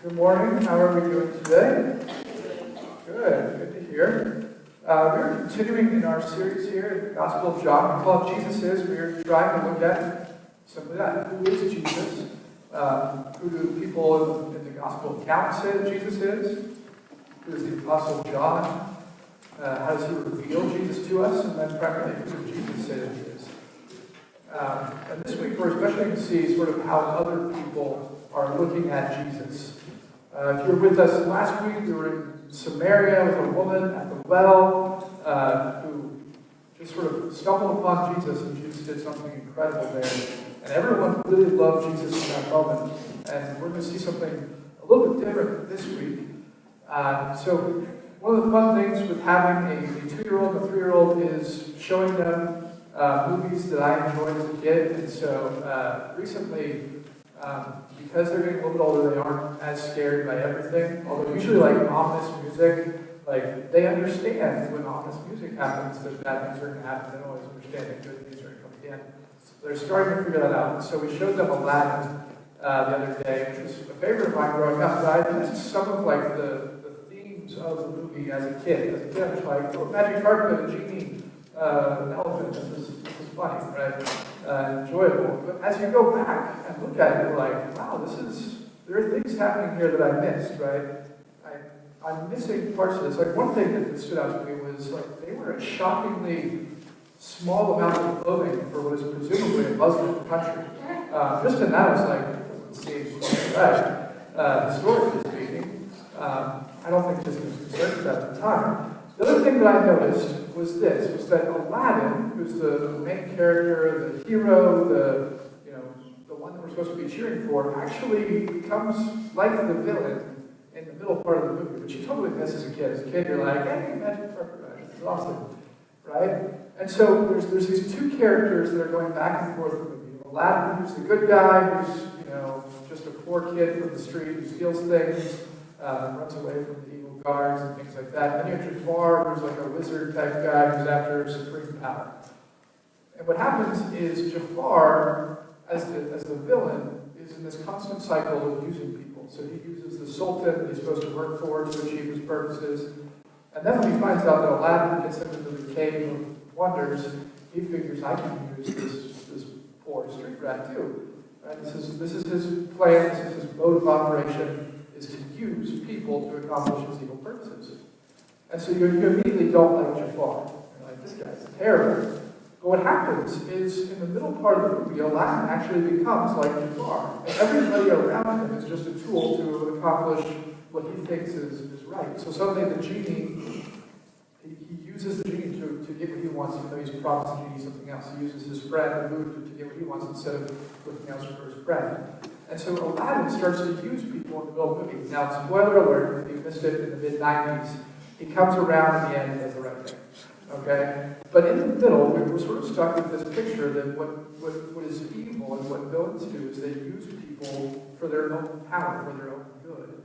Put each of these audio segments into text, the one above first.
Good morning. How are we doing today? Good to hear. We're continuing in our series here in the Gospel of John called Jesus Is. We're trying to look at simply that. Who is Jesus? Who do people in the Gospel account say that Jesus is? Who is the Apostle John? How does he reveal Jesus to us? And then primarily, who does Jesus say that he is? And this week we're especially going to see sort of how other people are looking at Jesus. If you were with us last week, we were in Samaria with a woman at the well who just sort of stumbled upon Jesus, and Jesus did something incredible there. And everyone really loved Jesus in that moment. And we're going to see something a little bit different this week. So one of the fun things with having a 2-year-old and a 3-year-old is showing them movies that I enjoyed as a kid. And so recently, because they're getting a little bit older, they aren't as scared by everything. Although usually like ominous music, like they understand when ominous music happens that bad things are going to happen. They don't always understand that good things are going to come at the end. So they're starting to figure that out. And so we showed them Aladdin the other day, which was a favorite of mine growing up. But I missed some of like the themes of the movie as a kid. As a kid, I was like, oh, magic carpet, a genie, an elephant. This is funny, right? Enjoyable. But as you go back and look at it, you're like, wow, there are things happening here that I missed, right? I'm missing parts of this. Like one thing that stood out to me was like they wear a shockingly small amount of clothing for what is presumably a Muslim country. Just in that, I was like, let's see, right. Historically speaking, I don't think this was concerned with that at the time. The other thing that I noticed was that Aladdin, who's the main character, the hero, the one that we're supposed to be cheering for, actually becomes like the villain in the middle part of the movie, which you totally miss as a kid. As a kid, you're like, hey, magic carpet ride, this is awesome, right? And so there's these two characters that are going back and forth in the movie. Aladdin, who's the good guy, who's just a poor kid from the street who steals things, runs away from the evil guards and things like that. And then you have Jafar, who's like a wizard type guy who's after supreme power. And what happens is Jafar, as the villain, is in this constant cycle of using people. So he uses the sultan that he's supposed to work for to achieve his purposes. And then when he finds out that Aladdin gets him into the cave of wonders, he figures, I can use this poor street rat too. Right? This is his plan, this is his mode of operation, is to use people to accomplish his evil purposes. And so you immediately don't like Jafar. You're like, this guy's terrible. But what happens is, in the middle part of the movie, Aladdin actually becomes like Jafar. And everybody around him is just a tool to accomplish what he thinks is right. So suddenly the genie, he uses the genie to get what he wants, even though he's promised the genie something else. He uses his friend, the mood, to get what he wants instead of looking out for his friend. And so Aladdin starts to use people in the middle of the movie. Now, spoiler alert, if you missed it in the mid-90s, he comes around at the end and does the right thing. Okay? But in the middle, we're sort of stuck with this picture that what is evil and what villains do is they use people for their own power, for their own good.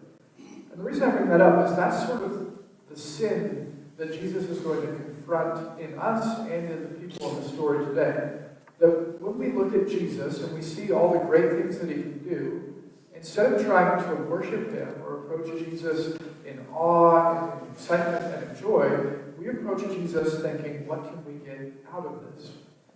And the reason I bring that up is that's sort of the sin that Jesus is going to confront in us and in the people in the story today. That when we look at Jesus and we see all the great things that he can do, instead of trying to worship him or approach Jesus in awe and excitement and joy, we approach Jesus thinking, what can we get out of this?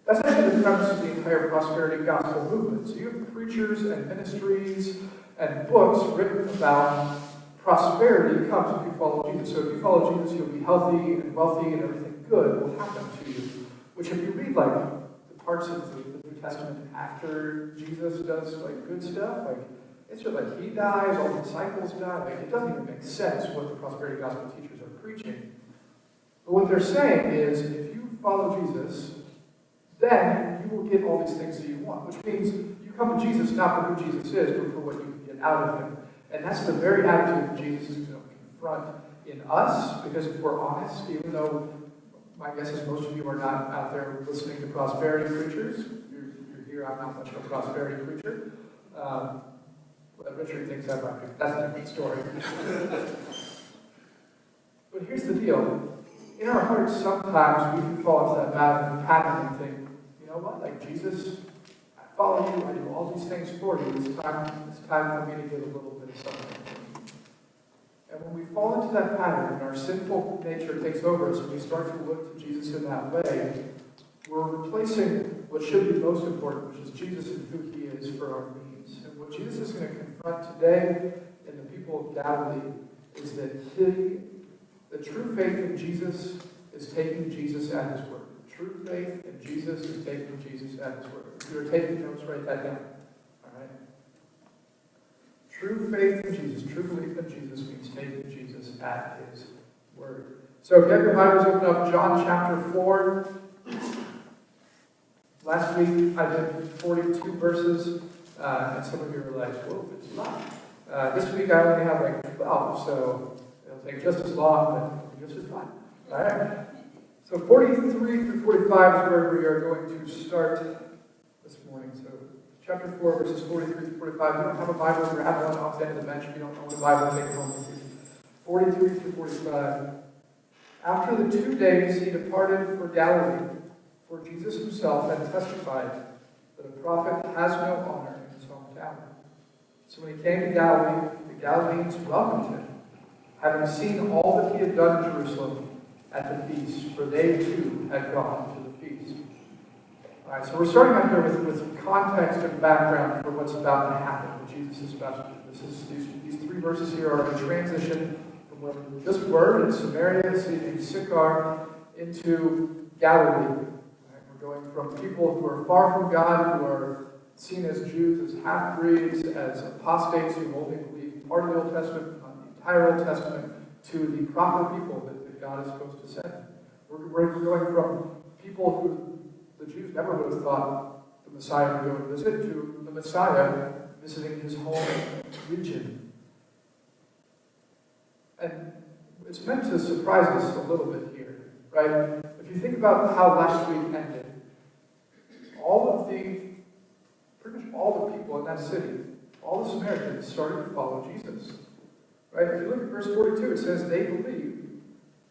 That's actually the premise of the entire prosperity gospel movement. So you have preachers and ministries and books written about prosperity comes if you follow Jesus. So if you follow Jesus, you'll be healthy and wealthy and everything good will happen to you. Which if you read like the parts of the New Testament after Jesus does like good stuff, like it's just like he dies, all the disciples die, like it doesn't even make sense what the prosperity gospel teachers are preaching. But what they're saying is, if you follow Jesus, then you will get all these things that you want. Which means you come to Jesus not for who Jesus is, but for what you can get out of him. And that's the very attitude that Jesus is going to confront in us, because if we're honest, even though my guess is most of you are not out there listening to prosperity preachers, you're here, I'm not much of a prosperity preacher. Richard thinks I might be. That's a different story. But here's the deal. In our hearts, sometimes we can fall into that bad pattern and think, you know what, like Jesus, I follow you, I do all these things for you. It's time for me to give a little bit of something. And when we fall into that pattern and our sinful nature takes over us and we start to look to Jesus in that way, we're replacing what should be most important, which is Jesus and who he is for our needs. And what Jesus is going to confront today in the people of Galilee is that the true faith in Jesus is taking Jesus at his word. True faith in Jesus is taking Jesus at his word. If you're taking notes, write that down. All right? True faith in Jesus, true belief in Jesus means taking Jesus at his word. So if you have your Bibles, open up John chapter 4. Last week I did 42 verses, and some of you were like, whoa, it's a lot. This week I only have like 12, so it'll take just as long, but it'll be just as fun. All right? So 43 through 45 is where we are going to start this morning. So chapter 4, verses 43 through 45. If you don't have a Bible, grab one off the end of the bench. If you don't own a Bible, take it home with you. 43 through 45. After the 2 days, he departed for Galilee, for Jesus himself had testified that a prophet has no honor in his hometown. So when he came to Galilee, the Galileans welcomed him, having seen all that he had done in Jerusalem at the feast, for they too had gone to the feast. All right, so we're starting out here with context and background for what's about to happen, what Jesus is about to do. These 3 verses here are a transition from where we just were in Samaria, a city named Sychar, into Galilee. Right, we're going from people who are far from God, who are seen as Jews, as half-breeds, as apostates who only believe part of the Old Testament, not the entire Old Testament, to the proper people that God is supposed to send. We're going from people who the Jews never would have thought the Messiah would go and visit, to the Messiah visiting his home region. And it's meant to surprise us a little bit here, right? If you think about how last week ended, pretty much all the people in that city, all the Samaritans started to follow Jesus. Right? If you look at verse 42, it says they believed.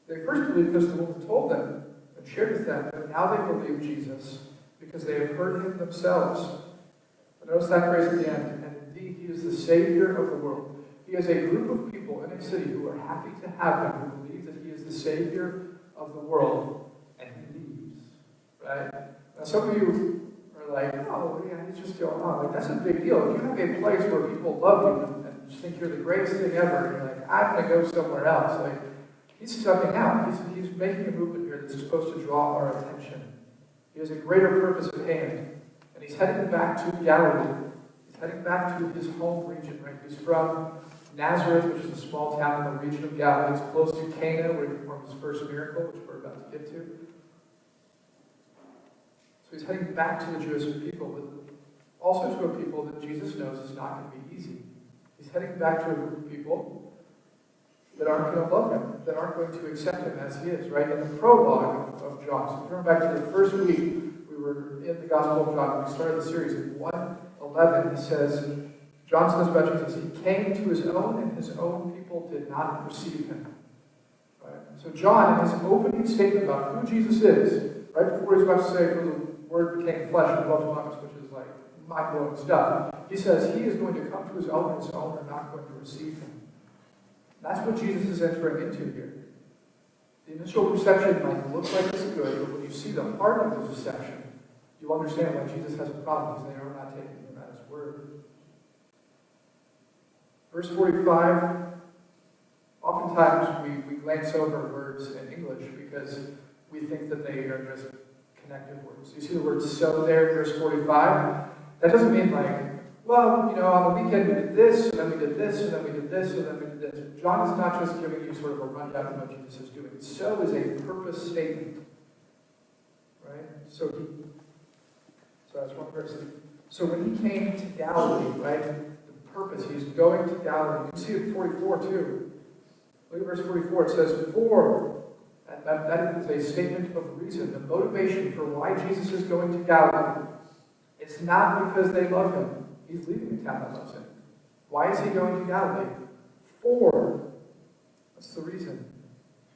They first believed because the woman told them and shared with them, but now they believe Jesus because they have heard him themselves. But notice that phrase at the end, and indeed he is the Savior of the world. He has a group of people in a city who are happy to have him, who believe that he is the Savior of the world, and he leaves. Right? Now some of you are like, oh, yeah, he's just going on. Like, that's a big deal. If you have a place where people love you and just think you're the greatest thing ever, and you're like, I'm going to go somewhere else. Like, he's stepping out. He's making a movement here that's supposed to draw our attention. He has a greater purpose at hand. And he's heading back to Galilee. He's heading back to his home region, right? He's from Nazareth, which is a small town in the region of Galilee. It's close to Cana, where he performed his first miracle, which we're about to get to. So he's heading back to the Jewish people, but also to a people that Jesus knows is not going to be easy. He's heading back to a group of people that aren't going to love him, that aren't going to accept him as he is, right? In the prologue of John, so turn back to the first week, we were in the Gospel of John, we started the series in 1:11, he says, John says about Jesus, he came to his own, and his own people did not receive him. Right? So John, in his opening statement about who Jesus is, right before he's about to say, for the Word became flesh and dwelt among us, which is like mind-blowing stuff, he says he is going to come to his own, and his own are not going to receive him. That's what Jesus is entering into here. The initial reception might look like it's good, but when you see the heart of the reception, you'll understand why Jesus has a problem, because they are not taking him at his word. Verse 45, oftentimes we glance over words in English because we think that they are just connective words. You see the word so there in verse 45? That doesn't mean like, well, you know, on the weekend we did this, and then we did this, and then we did this, and then we did this. John is not just giving you sort of a rundown of what Jesus is doing. So is a purpose statement. Right? So that's one person. So when he came to Galilee, right, the purpose, he's going to Galilee. You can see it in 44 too. Look at verse 44. It says, for, that is a statement of reason, the motivation for why Jesus is going to Galilee. It's not because they love him. He's leaving the town that loves him. Why is he going to Galilee? For, that's the reason.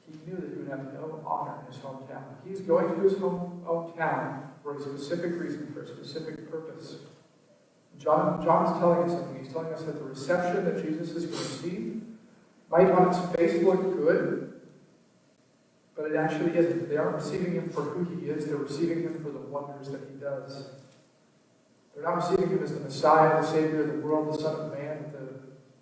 He knew that he would have no honor in his hometown. He's going to his hometown for a specific reason, for a specific purpose. John is telling us something. He's telling us that the reception that Jesus is going to receive might on its face look good, but it actually isn't. They aren't receiving him for who he is. They're receiving him for the wonders that he does. They're not receiving him as the Messiah, the Savior of the world, the Son of Man, that the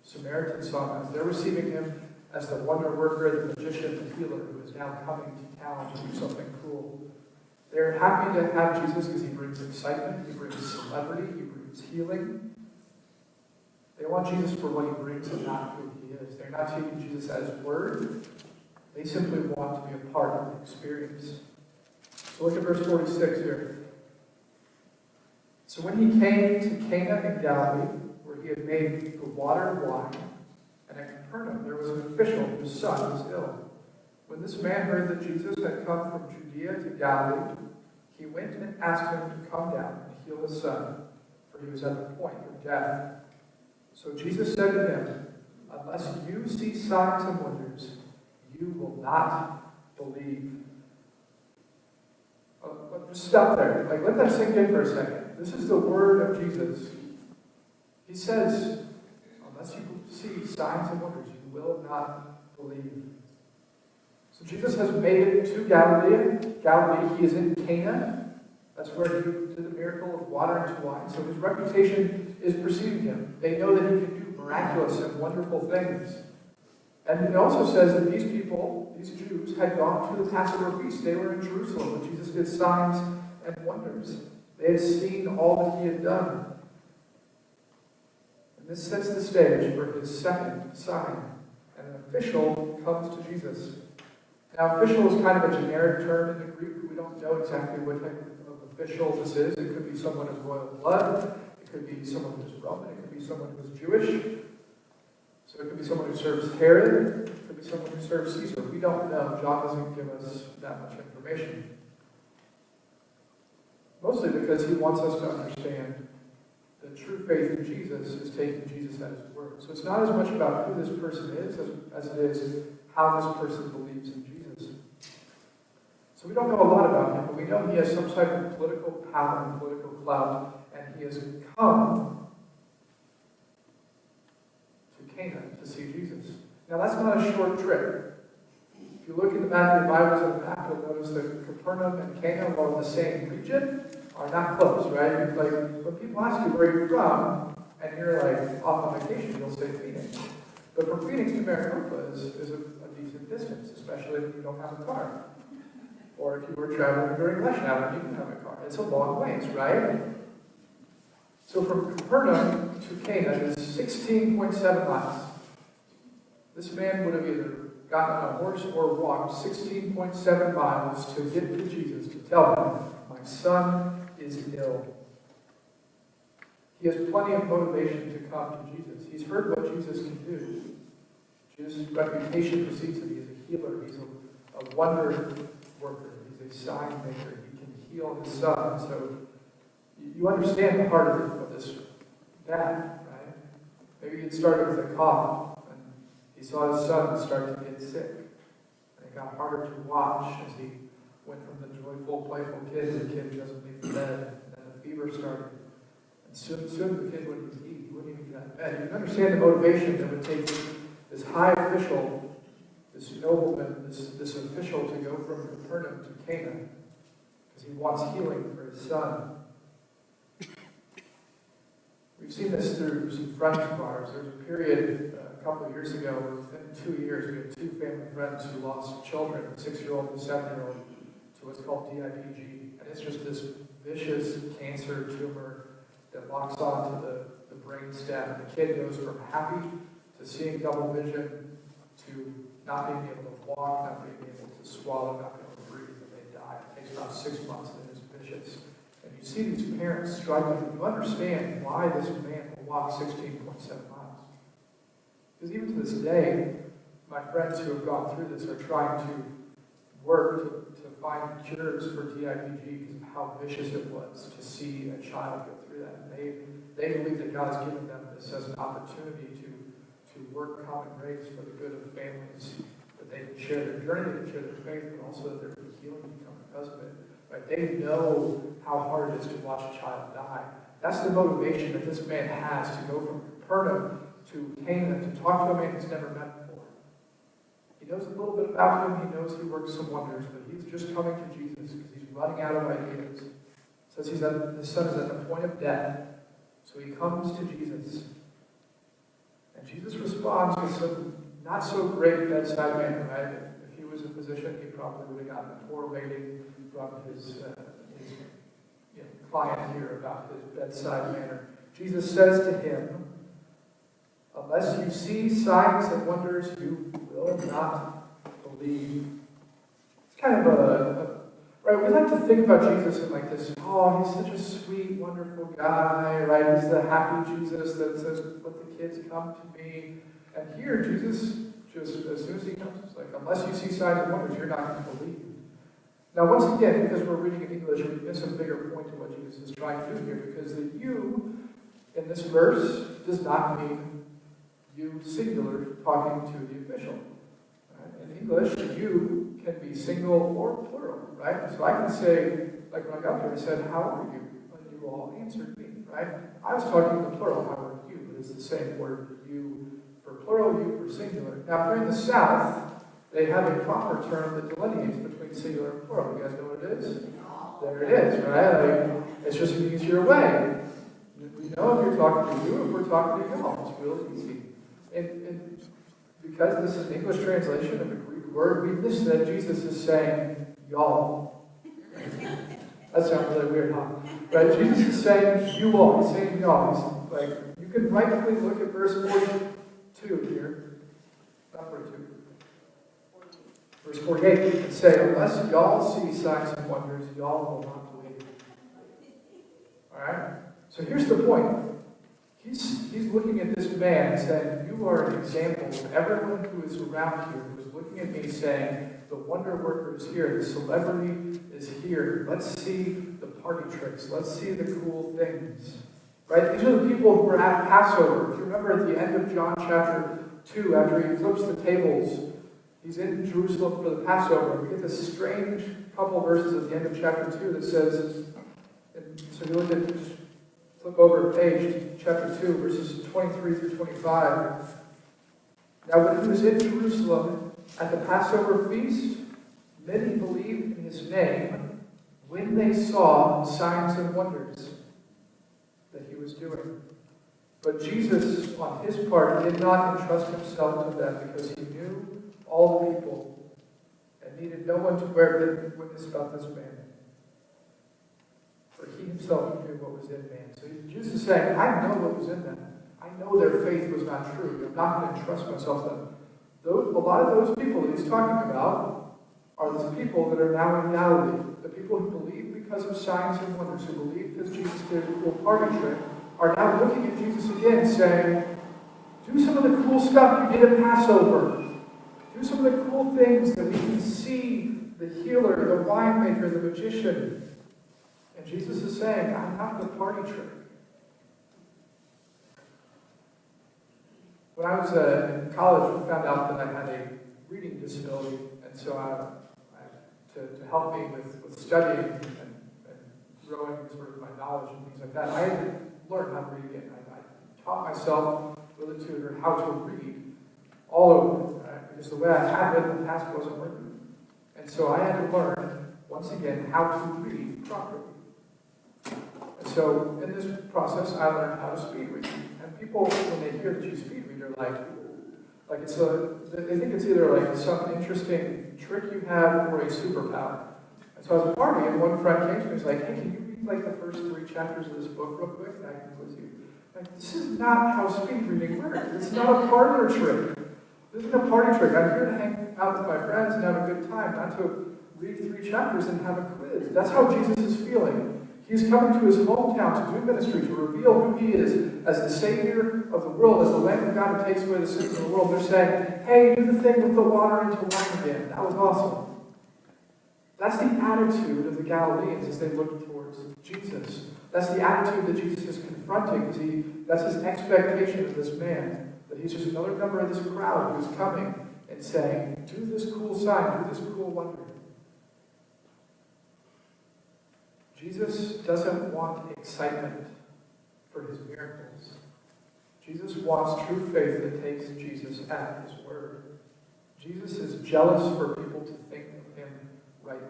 Samaritan saw him as. They're receiving him as the wonder worker, the magician, the healer, who is now coming to town to do something cool. They're happy to have Jesus because he brings excitement, he brings celebrity, he brings healing. They want Jesus for what he brings and not who he is. They're not taking Jesus at his word. They simply want to be a part of the experience. So look at verse 46 here. So when he came to Cana in Galilee, where he had made the water wine, and at Capernaum there was an official whose son was ill. When this man heard that Jesus had come from Judea to Galilee, he went and asked him to come down and heal his son, for he was at the point of death. So Jesus said to him, "Unless you see signs and wonders, you will not believe." Just stop there. Let that sink in for a second. This is the word of Jesus. He says, unless you see signs and wonders, you will not believe. So Jesus has made it to Galilee. He is in Cana. That's where he did the miracle of water into wine. So his reputation is preceding him. They know that he can do miraculous and wonderful things. And it also says that these people, these Jews, had gone to the Passover feast. They were in Jerusalem when Jesus did signs and wonders. They had seen all that he had done. And this sets the stage for his second sign. And an official comes to Jesus. Now, official is kind of a generic term in the Greek. We don't know exactly what type of official this is. It could be someone of royal blood. It could be someone who's Roman. It could be someone who's Jewish. So it could be someone who serves Herod. It could be someone who serves Caesar. We don't know. John doesn't give us that much information. Mostly because he wants us to understand that true faith in Jesus is taking Jesus at his word. So it's not as much about who this person is as it is how this person believes in Jesus. So we don't know a lot about him, but we know he has some type of political power and political clout, and he has come to Cana to see Jesus. Now that's not a short trip. If you look in the back of your Bibles on the map, you'll notice that Capernaum and Cana, while in the same region, are not close, right? Like when people ask you where you're from, and you're like off on vacation, you'll say Phoenix. But from Phoenix to Maricopa is a decent distance, especially if you don't have a car. Or if you were traveling during rush hour and you didn't have a car. It's a long ways, right? So from Capernaum to Cana is 16.7 miles. This man would have either gotten on a horse or walked 16.7 miles to get to Jesus, to tell him, "My son is ill." He has plenty of motivation to come to Jesus. He's heard what Jesus can do. Jesus' reputation precedes him. He's a healer. He's a wonder worker. He's a sign maker. He can heal his son. So you understand the heart of this dad, right? Maybe it started with a cough, and he saw his son start to get sick. And it got harder to watch as he went from the joyful, playful kid to the kid who doesn't leave the bed. And then the fever started. And soon the kid wouldn't even eat. He wouldn't even get out of bed. You can understand the motivation that would take this high official, this nobleman, this official to go from Capernaum to Cana, because he wants healing for his son. We've seen this through some friends of ours. There was a period a couple of years ago, within 2 years, we had two family friends who lost children, a 6-year-old and a 7-year-old, to what's called DIPG. And it's just this vicious cancer tumor that locks onto the brain stem. And the kid goes from happy to seeing double vision to not being able to walk, not being able to swallow, not being able to breathe, and they die. It takes about 6 months, and it's vicious. And you see these parents struggling. You understand why this man will walk 16.7 miles. Because even to this day, my friends who have gone through this are trying to work to find cures for DIPG because of how vicious it was to see a child go through that. And they believe that God has given them this as an opportunity to work common grace for the good of families, that they can share their journey, they can share their faith, but also that there can be healing to come because of it. Right? They know how hard it is to watch a child die. That's the motivation that this man has to go from Capernaum to Cana to talk to a man he's never met before. He knows a little bit about him. He knows he works some wonders, but he's just coming to Jesus because he's running out of ideas. It says his son is at the point of death. So he comes to Jesus. And Jesus responds with some not so great bedside manner, right? If he was a physician, he probably would have gotten a poor lady from his client here about his bedside manner. Jesus says to him, unless you see signs and wonders, you will not believe. It's kind of right, we like to think about Jesus in like this, oh, he's such a sweet, wonderful guy, right? He's the happy Jesus that says, let the kids come to me. And here, Jesus, just as soon as he comes, it's like, unless you see signs and wonders, you're not going to believe. Now, once again, because we're reading in English, we miss a bigger point to what Jesus is trying to do here, because the you in this verse does not mean you singular talking to the official. Right? In English, you can be single or plural, right? So I can say, like when I got here, I said, how are you? And you all answered me, right? I was talking in the plural, how are you? But it's the same word, you for plural, you for singular. Now, if you're in the South, they have a proper term that delineates between singular and plural. You guys know what it is? There it is, right? Like, it's just an easier way. We know if you're talking to you, if we're talking to y'all. It's real easy. And because this is an English translation of a Greek word, we miss that Jesus is saying, y'all. That sounds really weird, huh? Right? Jesus is saying, you all. He's saying, y'all. He's like, you can rightfully look at verse 42 here. Not 42. Verse 48, and say, unless y'all see signs and wonders, y'all will not believe. Alright? So here's the point. He's looking at this man saying, you are an example of everyone who is around here, who is looking at me saying, the wonder worker is here, the celebrity is here. Let's see the party tricks. Let's see the cool things. Right? These are the people who were at Passover. If you remember at the end of John chapter 2, after he flips the tables, he's in Jerusalem for the Passover. We get this strange couple verses at the end of chapter 2 that says, so you look at, just flip over a page to chapter 2, verses 23 through 25. Now when he was in Jerusalem at the Passover feast, many believed in his name when they saw signs and wonders that he was doing. But Jesus, on his part, did not entrust himself to them because he knew all the people and needed no one to bear witness about this man. For he himself knew what was in man. So Jesus is saying, I know what was in them. I know their faith was not true. I'm not going to entrust myself to them. A lot of those people that he's talking about are the people that are now in Galilee. The people who believe because of signs and wonders, who believe because Jesus did a cool party trick, are now looking at Jesus again saying, do some of the cool stuff you did at Passover. Do some of the cool things that we can see the healer, the winemaker, the magician. And Jesus is saying, I'm not the party trick. When I was in college, we found out that I had a reading disability. And so to help me with studying and growing sort of my knowledge and things like that, I had to learn how to read again. I taught myself with a tutor how to read all over, right? Because the way I had read in the past wasn't working. And so I had to learn, once again, how to read properly. And so in this process, I learned how to speed read. And people, when they hear that you speed read, are like they think it's either like some interesting trick you have or a superpower. And so I was at a party, and one friend came to me and was like, hey, can you read like the first 3 chapters of this book real quick? And I can quiz you. Like, this is not how speed reading works. It's not a parlor trick. This isn't a party trick. I'm here to hang out with my friends and have a good time, not to read 3 chapters and have a quiz. That's how Jesus is feeling. He's coming to his hometown to do ministry, to reveal who he is as the Savior of the world, as the Lamb of God who takes away the sins of the world. They're saying, hey, do the thing with the water into wine again. That was awesome. That's the attitude of the Galileans as they look towards Jesus. That's the attitude that Jesus is confronting. That's his expectation of this man. That he's just another member of this crowd who's coming and saying, do this cool sign, do this cool wonder. Jesus doesn't want excitement for his miracles. Jesus wants true faith that takes Jesus at his word. Jesus is jealous for people to think of him rightly.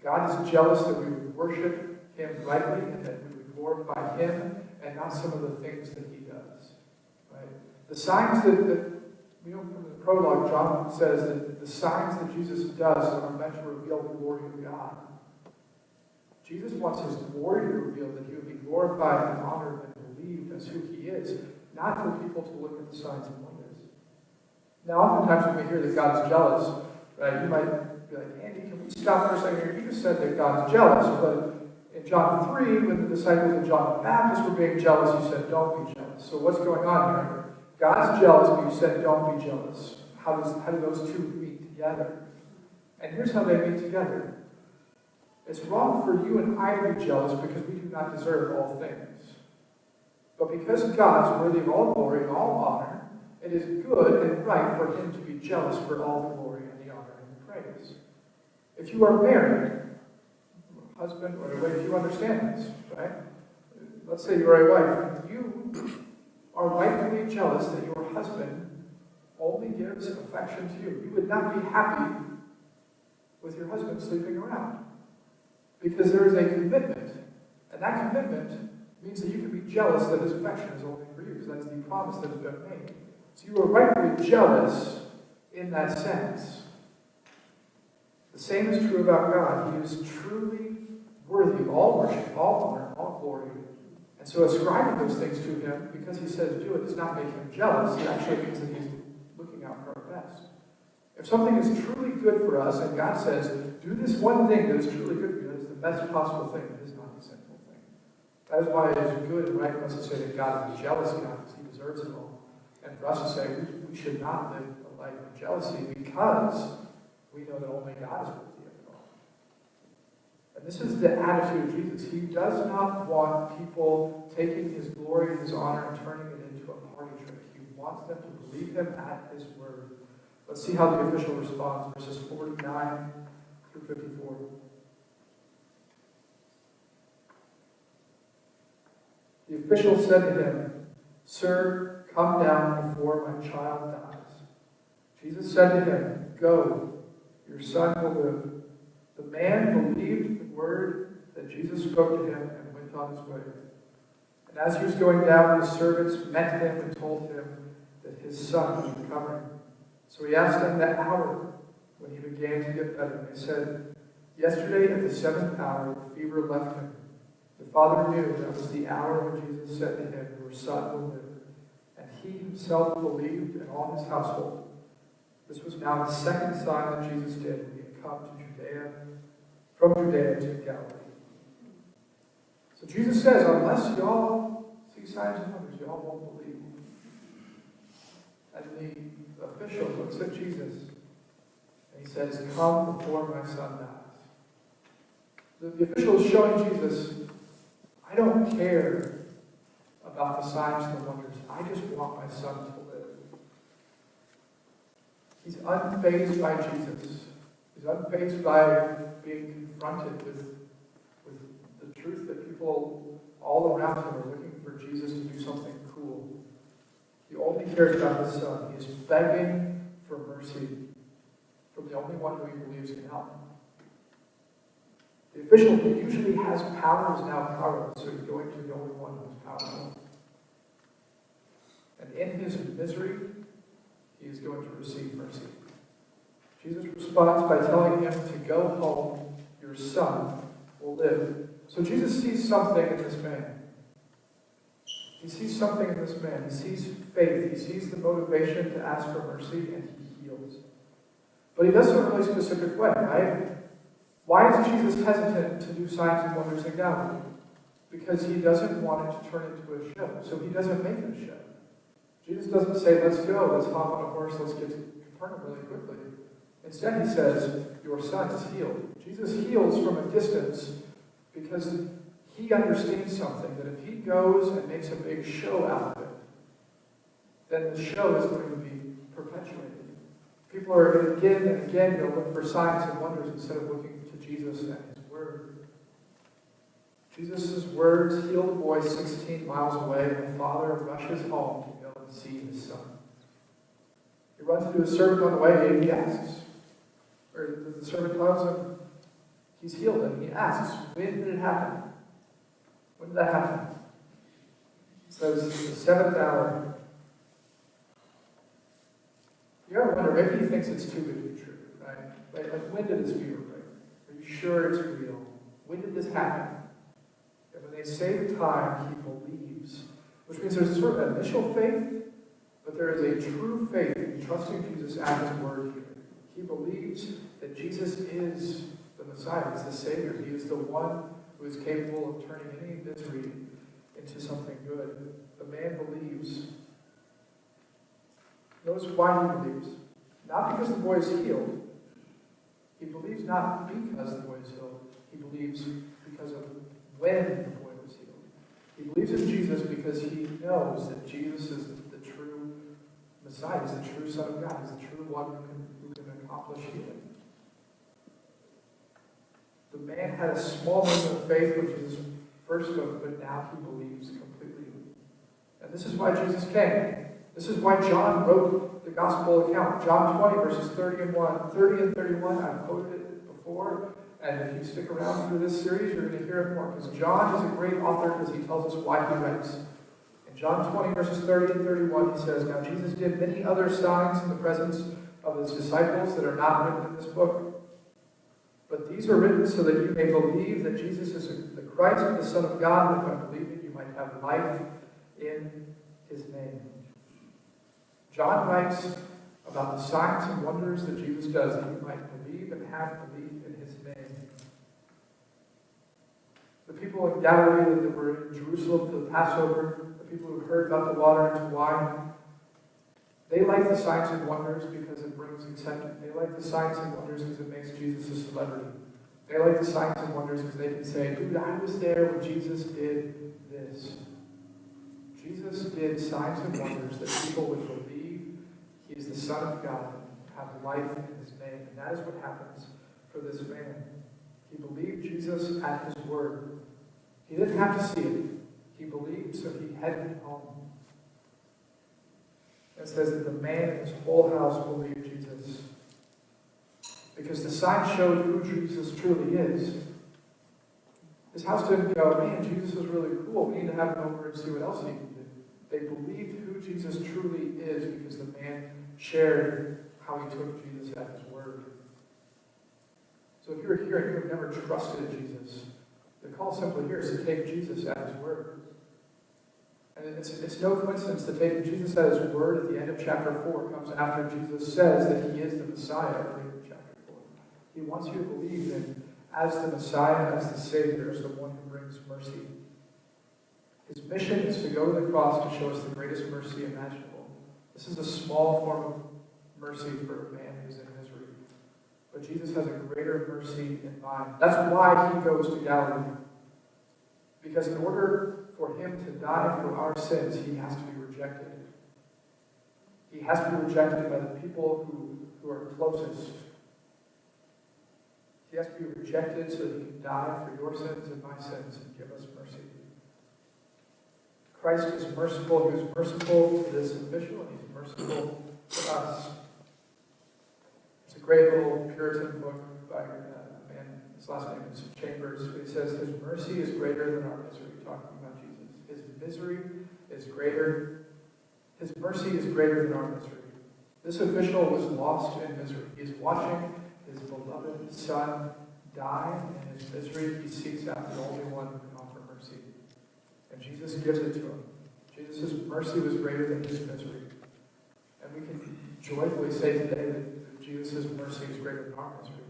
God is jealous that we would worship him rightly and that we would glorify him and not some of the things that he does. Right? The signs that from the prologue, John says that the signs that Jesus does are meant to reveal the glory of God. Jesus wants his glory to reveal, that he would be glorified and honored and believed as who he is, not for people to look at the signs and wonders. Now, oftentimes when we hear that God is jealous, right, you might be like, Andy, can we stop for a second here? You just said that God is jealous, but in John 3, when the disciples of John the Baptist were being jealous, you said, don't be jealous. So what's going on here? God's jealous, but you said, don't be jealous. How do those two meet together? And here's how they meet together. It's wrong for you and I to be jealous because we do not deserve all things. But because God is worthy of all glory and all honor, it is good and right for him to be jealous for all the glory and the honor and the praise. If you are married, husband, or if you understand this, right? Let's say you are a wife, and you are rightfully jealous that your husband only gives affection to you. You would not be happy with your husband sleeping around. Because there is a commitment. And that commitment means that you can be jealous that his affection is only for you, because that is the promise that has been made. So you are rightfully jealous in that sense. The same is true about God. He is truly worthy of all worship, all honor, all glory. And so ascribing those things to him, because he says do it, does not make him jealous. It actually means that he's looking out for our best. If something is truly good for us, and God says, do this one thing that is truly good for you, that is the best possible thing, it is not a sinful thing. That is why it is good and right for us to say that God is a jealous God, because he deserves it all. And for us to say we should not live a life of jealousy, because we know that only God is worthy of it all. And this is the attitude of Jesus. He does not want people taking his glory and his honor and turning it into a party trick. He wants them to believe him at his word. Let's see how the official responds, verses 49 through 54. The official said to him, "Sir, come down before my child dies." Jesus said to him, "Go, your son will live." The man believed the word that Jesus spoke to him and went on his way. And as he was going down, his servants met him and told him that his son was recovering. So he asked them that hour when he began to get better. And they said, "Yesterday at the 7th hour, the fever left him." The father knew that was the hour when Jesus said to him, "Your son will live." And he himself believed, and all his household. This was now the second sign that Jesus did when he had come to Judea, from Judea to Galilee. So Jesus says, unless y'all see signs and wonders, y'all won't believe. And the official looks at Jesus and he says, "Come before my son dies." The official is showing Jesus, I don't care about the signs and the wonders. I just want my son to live. He's unfazed by Jesus. He's unfazed by being confronted with the truth that people all around him are looking for Jesus to do something cool. He only cares about his son. He is begging for mercy from the only one who he believes can help him. The official who usually has power is now powerless, so he's going to the only one who is powerful. And in his misery, he is going to receive mercy. Jesus responds by telling him to go home, your son will live. So Jesus sees something in this man. He sees something in this man. He sees faith. He sees the motivation to ask for mercy, and he heals. But he does so in a really specific way, right? Why is Jesus hesitant to do signs and wonders in Galilee? Because he doesn't want it to turn into a show. So he doesn't make it a show. Jesus doesn't say, let's go, let's hop on a horse, let's get to Capernaum really quickly. Instead, he says, your son is healed. Jesus heals from a distance because he understands something, that if he goes and makes a big show out of it, then the show is going to be perpetuated. People are again and again going to look for signs and wonders instead of looking to Jesus and his word. Jesus' words healed a boy 16 miles away, and the father rushes home to go and see his son. He runs into a servant on the way and he asks, or the servant tells him he's healed him. He asks, when did it happen? When did that happen? It says the seventh hour. You ever wonder, maybe he thinks it's too good to be true, right? Like when did this fever break? Are you sure it's real? When did this happen? And when they say the time, he believes. Which means there's sort of initial faith, but there is a true faith in trusting Jesus at his word here. He believes that Jesus is the Messiah, he's the Savior. He is the one who is capable of turning any misery into something good. The man believes. Notice why he believes. Not because the boy is healed. He believes not because the boy is healed. He believes because of when the boy was healed. He believes in Jesus because he knows that Jesus is the true Messiah. He's the true Son of God. He's the true one who can accomplish healing. The man had a small moment of faith when Jesus first spoke, but now he believes completely. And this is why Jesus came. This is why John wrote the gospel account. John 20, verses 30 and 31, I've quoted it before. And if you stick around through this series, you're going to hear it more. Because John is a great author because he tells us why he writes. In John 20, verses 30 and 31, he says, Now Jesus did many other signs in the presence of his disciples that are not written in this book. But these are written so that you may believe that Jesus is the Christ, the Son of God, and by believing you might have life in his name. John writes about the signs and wonders that Jesus does, that you might believe and have belief in his name. The people in Galilee that were in Jerusalem for the Passover, the people who heard about the water into wine, they like the signs and wonders because it brings acceptance. They like the signs and wonders because it makes Jesus a celebrity. They like the signs and wonders because they can say, dude, I was there when Jesus did this. Jesus did signs and wonders that people would believe he is the Son of God, have life in his name. And that is what happens for this man. He believed Jesus at his word. He didn't have to see it. He believed, so he headed home. It says that the man and his whole house believed Jesus. Because the sign showed who Jesus truly is. His house didn't go, man, Jesus is really cool. We need to have him over and see what else he can do. They believed who Jesus truly is because the man shared how he took Jesus at his word. So if you're here and you have never trusted Jesus, the call simply here is to take Jesus at his word. And it's no coincidence that taking Jesus at his word at the end of chapter 4 comes after Jesus says that he is the Messiah earlier in chapter 4. He wants you to believe in as the Messiah, as the Savior, as the one who brings mercy. His mission is to go to the cross to show us the greatest mercy imaginable. This is a small form of mercy for a man who's in misery. But Jesus has a greater mercy in mind. That's why he goes to Galilee. Because in order for him to die for our sins, he has to be rejected. He has to be rejected by the people who are closest. He has to be rejected so that he can die for your sins and my sins and give us mercy. Christ is merciful. He was merciful to this official, and he's merciful to us. It's a great little Puritan book by a man, his last name is Chambers. He says, his mercy is greater than our misery, talking about Jesus. His misery is greater. His mercy is greater than our misery. This official was lost in misery. He's watching his beloved son die in his misery. He seeks out the only one who can offer mercy. And Jesus gives it to him. Jesus' mercy was greater than his misery. And we can joyfully say today that Jesus' mercy is greater than our misery.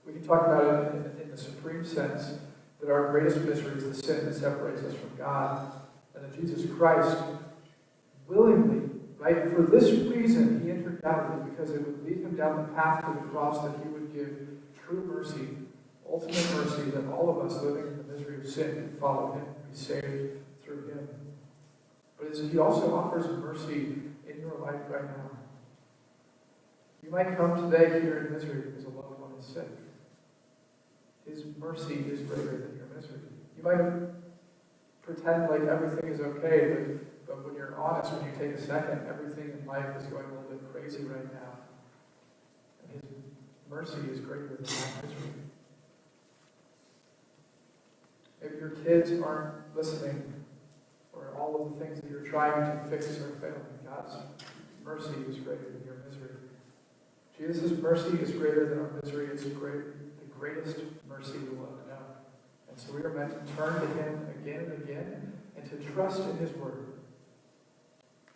We can talk about it in the supreme sense that our greatest misery is the sin that separates us from God. And that Jesus Christ willingly, right, for this reason, he entered Galilee, because it would lead him down the path to the cross that he would give true mercy, ultimate mercy, that all of us living in the misery of sin can follow him and be saved through him. But he also offers mercy in your life right now. You might come today here in misery because a loved one is sick. His mercy is greater than your misery. You might pretend like everything is okay, But when you're honest, when you take a second, everything in life is going a little bit crazy right now. And his mercy is greater than my misery. Maybe your kids aren't listening, or all of the things that you're trying to fix are failing. God's mercy is greater than your misery. Jesus' mercy is greater than our misery. It's the greatest mercy we'll ever know. And so we are meant to turn to him again and again and to trust in his word.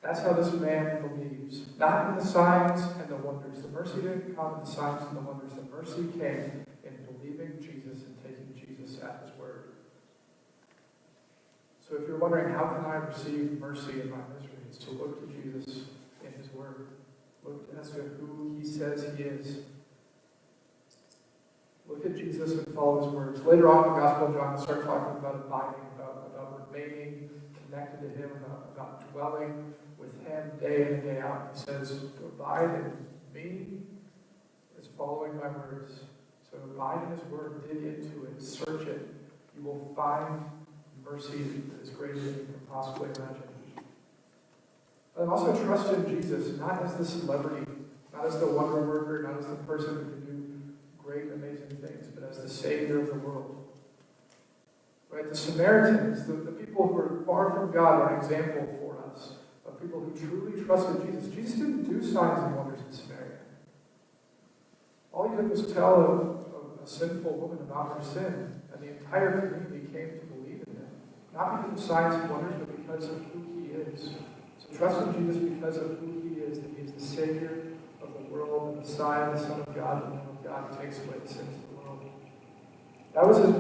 That's how this man believes. Not in the signs and the wonders. The mercy didn't come in the signs and the wonders. The mercy came in believing Jesus and taking Jesus at his word. So if you're wondering, how can I receive mercy in my misery? It's to look to Jesus in his word. Look as to who he says he is. Look at Jesus and follow his words. Later on in the Gospel of John, we'll start talking about abiding, about remaining connected to him, about dwelling with him day in and day out. He says, to abide in me is following my words. So abide in his word, dig into it, search it. You will find mercy that is greater than you can possibly imagine. And also trust in Jesus, not as the celebrity, not as the wonder worker, not as the person who can do great, amazing things, but as the Savior of the world. Right? The Samaritans, the people who are far from God, are an example for us of people who truly trusted Jesus. Jesus didn't do signs and wonders in Samaria. All he did was tell of a sinful woman about her sin, and the entire community came to believe in him. Not because of signs and wonders, but because of who he is. So trust in Jesus because of who he is, that he is the Savior of the world, the Messiah, the Son of God, the Lamb of God who takes away the sins of the world. That was his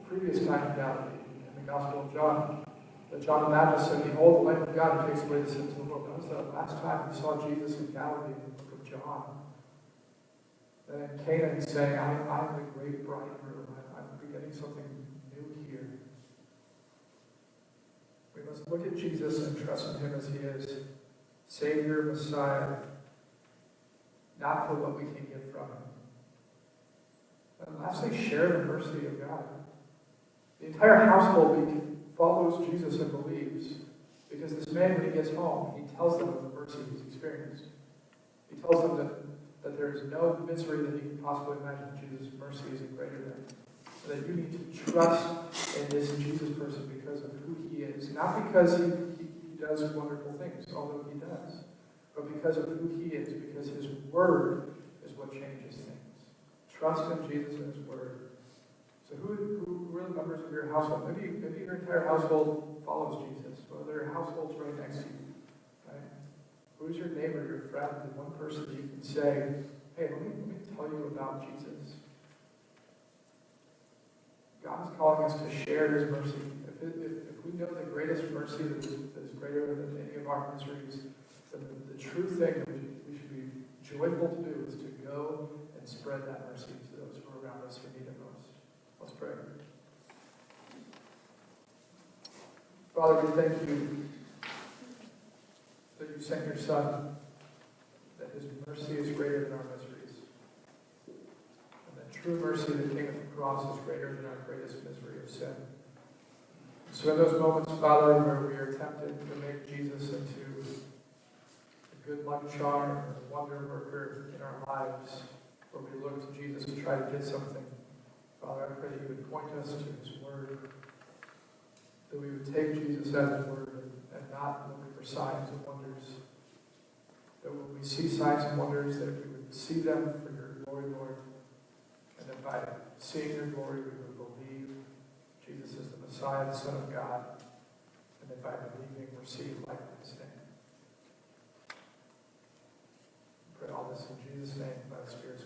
previous time in Galilee, in the Gospel of John. That John the Baptist said, behold, the Lamb of God who takes away the sins of the world. That was the last time we saw Jesus in Galilee in the book of John. And in Canaan, he's saying, I'm the great bridegroom. I'm beginning something new here. We must look at Jesus and trust in him as he is. Savior, Messiah, not for what we can get from him. And lastly, share the mercy of God. The entire household follows Jesus and believes, because this man, when he gets home, he tells them of the mercy he's experienced. He tells them that there is no misery that he can possibly imagine. Jesus' mercy is greater than. So that you need to trust in this Jesus person because of who he is. Not because he does wonderful things, although he does, but because of who he is, because his word is what changes things. Trust in Jesus and his word. So who are the members of your household? Maybe your entire household follows Jesus. Well, there are households right next to you. Right? Who's your neighbor, your friend, the one person that you can say, hey, let me tell you about Jesus. God is calling us to share his mercy. If we know the greatest mercy that is greater than any of our miseries, then the true thing that we should be joyful to do is to go and spread that mercy to those who are around us who need it most. Let's pray. Father, we thank you that you sent your Son, that his mercy is greater than our miseries. And that true mercy that came at the cross is greater than our greatest misery of sin. So in those moments, Father, where we are tempted to make Jesus into a good luck charm, a wonder worker in our lives, where we look to Jesus to try to get something, Father, I pray that you would point us to his word, that we would take Jesus at his word and not look for signs and wonders. That when we see signs and wonders, that we would see them for your glory, Lord. And that by seeing your glory, we would believe Jesus is the Messiah, the Son of God. And that by believing, receive life in his name. We pray all this in Jesus' name by the Spirit.